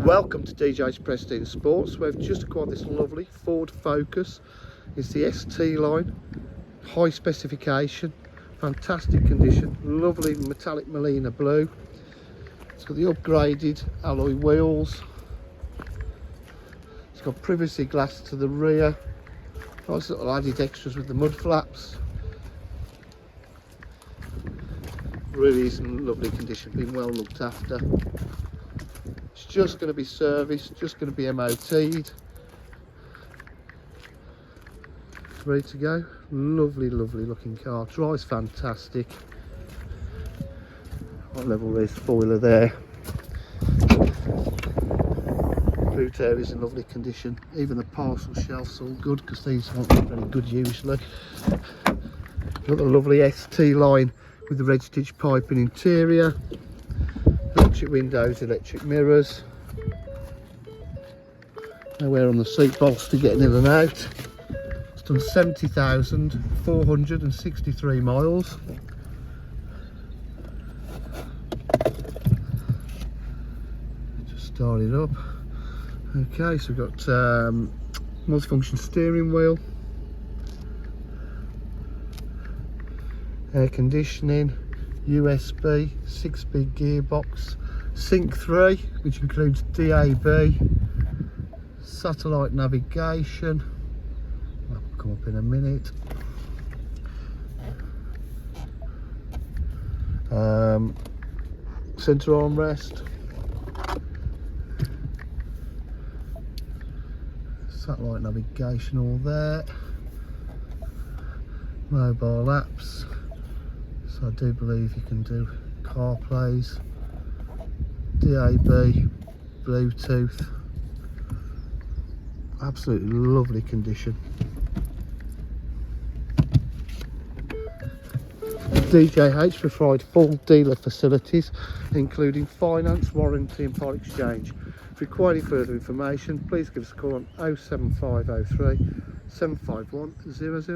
Welcome to DJ's Prestige Sports. We've just acquired this lovely Ford Focus. It's the ST line, high specification, fantastic condition, lovely metallic Molina blue. It's got the upgraded alloy wheels. It's got privacy glass to the rear. Nice little added extras with the mud flaps. Really is in lovely condition, been well looked after. It's just going to be serviced, just going to be MOT'd. Ready to go. Lovely looking car. Drives fantastic. What level raised spoiler there. Boot area's in lovely condition. Even the parcel shelf's all good because these aren't very good usually. Got the lovely ST line with the red stitch piping interior. Electric windows, electric mirrors. Nowhere on the seat bolts to get in and out. It's done 70,463 miles. Just start it up. Okay, so we've got multifunction steering wheel, air conditioning, USB, 6-speed gearbox, Sync 3, which includes DAB, satellite navigation. That'll come up in a minute. Centre armrest, satellite navigation all there, mobile apps. So I do believe you can do CarPlays, DAB, Bluetooth. Absolutely lovely condition. DJH provide full dealer facilities including finance, warranty and part exchange. If you require any further information, please give us a call on 07503 751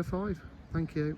005. Thank you.